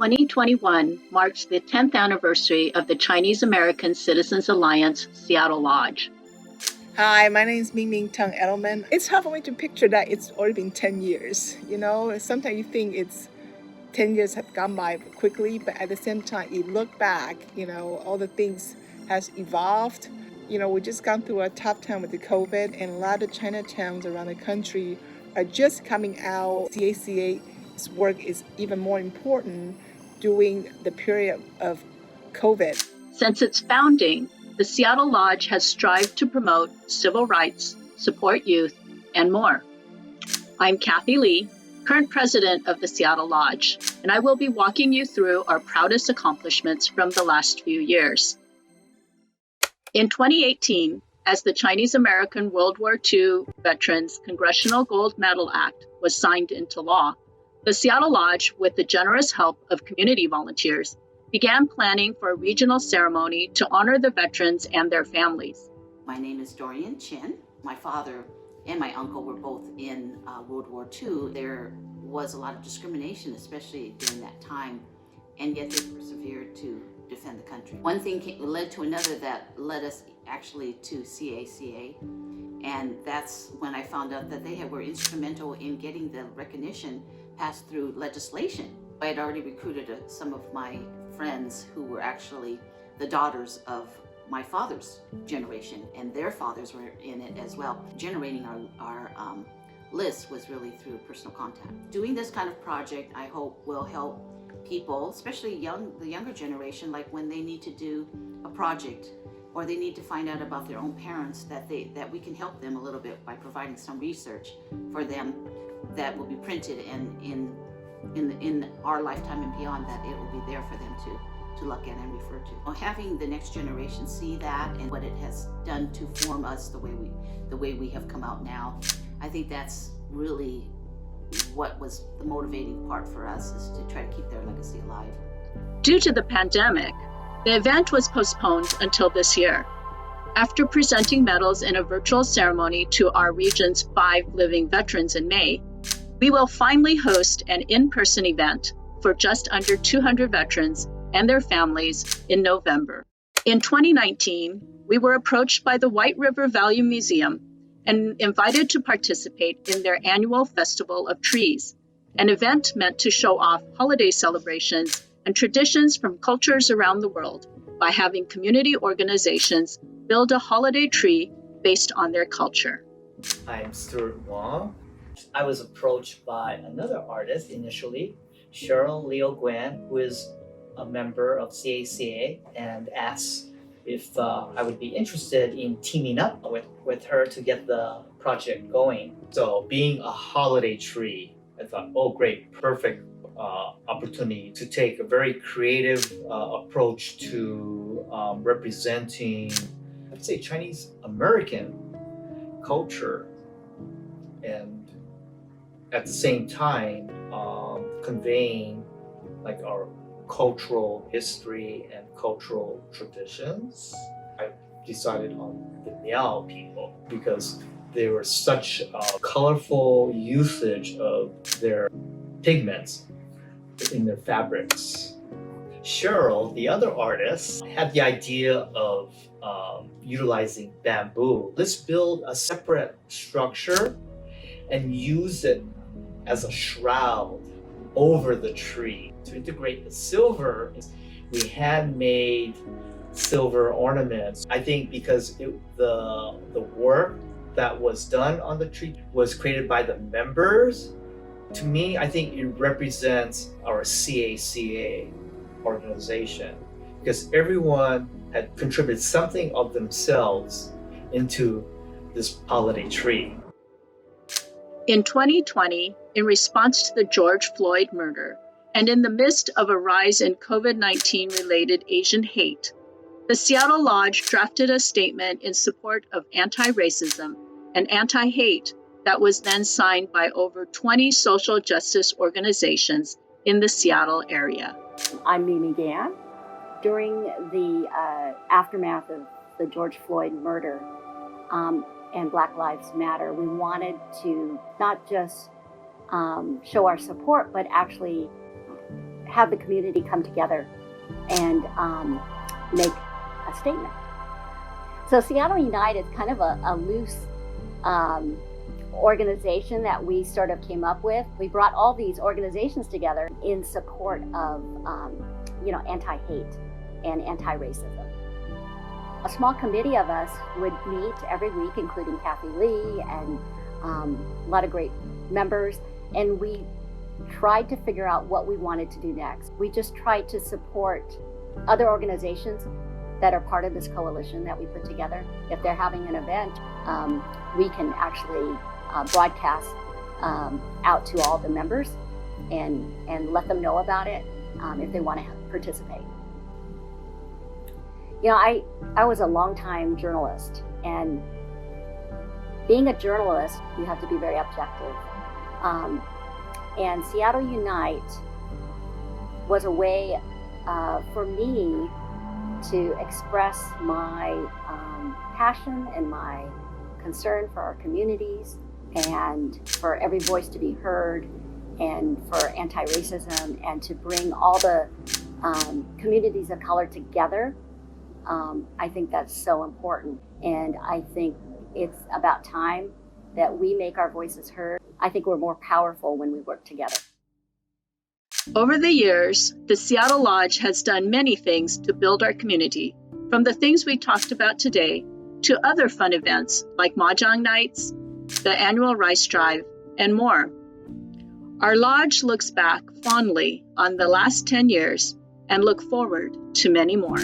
2021 marks the 10th anniversary of the Chinese American Citizens Alliance Seattle Lodge. Hi, my name is Ming Tang Edelman. It's hard for me to picture that it's already been 10 years. Sometimes you think it's 10 years have gone by quickly, but at the same time, you look back, all the things has evolved. We just gone through a tough time with the COVID, and a lot of Chinatowns around the country are just coming out. C.A.C.A.'s work is even more important during the period of COVID. Since its founding, the Seattle Lodge has strived to promote civil rights, support youth, and more. I'm Kathy Lee, current president of the Seattle Lodge, and I will be walking you through our proudest accomplishments from the last few years. In 2018, as the Chinese American World War II Veterans Congressional Gold Medal Act was signed into law, the Seattle Lodge, with the generous help of community volunteers, began planning for a regional ceremony to honor the veterans and their families. My name is Dorian Chin. My father and my uncle were both in World War II. There was a lot of discrimination, especially during that time, and yet they persevered to defend the country. One thing led to another that led us actually to C.A.C.A., and that's when I found out that they were instrumental in getting the recognition passed through legislation. I had already recruited some of my friends who were actually the daughters of my father's generation, and their fathers were in it as well. Generating our list was really through personal contact. Doing this kind of project, I hope, will help people, especially the younger generation, like when they need to do a project or they need to find out about their own parents, that we can help them a little bit by providing some research for them that will be printed and in our lifetime and beyond, that it will be there for them to look at and refer to. Having the next generation see that and what it has done to form us the way we have come out now, I think that's really what was the motivating part for us, is to try to keep their legacy alive. Due to the pandemic, the event was postponed until this year. After presenting medals in a virtual ceremony to our region's 5 living veterans in May, we will finally host an in-person event for just under 200 veterans and their families in November. In 2019, we were approached by the White River Valley Museum and invited to participate in their annual Festival of Trees, an event meant to show off holiday celebrations and traditions from cultures around the world by having community organizations build a holiday tree based on their culture. I'm Stuart Wong. I was approached by another artist initially, Cheryl Leo Gwen, who is a member of C.A.C.A., and asked if I would be interested in teaming up with her to get the project going. So being a holiday tree, I thought, oh great, perfect opportunity to take a very creative approach to representing, I'd say, Chinese American culture, and at the same time conveying like our cultural history and cultural traditions. I decided on the Miao people because they were such a colorful usage of their pigments in their fabrics. Cheryl, the other artist, had the idea of utilizing bamboo. Let's build a separate structure and use it as a shroud over the tree. To integrate the silver, we handmade silver ornaments. I think because the work that was done on the tree was created by the members, to me, I think it represents our C.A.C.A. organization, because everyone had contributed something of themselves into this holiday tree. In 2020, in response to the George Floyd murder, and in the midst of a rise in COVID-19 related Asian hate, the Seattle Lodge drafted a statement in support of anti-racism and anti-hate that was then signed by over 20 social justice organizations in the Seattle area. I'm Mimi Gann. During the aftermath of the George Floyd murder and Black Lives Matter, we wanted to not just show our support, but actually have the community come together and make a statement. So Seattle Unite is kind of a loose organization that we sort of came up with. We brought all these organizations together in support of anti-hate and anti-racism. A small committee of us would meet every week, including Kathy Lee and a lot of great members, and we tried to figure out what we wanted to do next. We just tried to support other organizations that are part of this coalition that we put together. If they're having an event, we can actually broadcast out to all the members and let them know about it if they want to participate. You know, I was a longtime journalist, and being a journalist, you have to be very objective. And Seattle Unite was a way for me to express my passion and my concern for our communities and for every voice to be heard and for anti-racism and to bring all the communities of color together. I think that's so important. And I think it's about time that we make our voices heard. I think we're more powerful when we work together. Over the years, the Seattle Lodge has done many things to build our community, from the things we talked about today to other fun events like Mahjong nights, the annual rice drive, and more. Our lodge looks back fondly on the last 10 years and look forward to many more.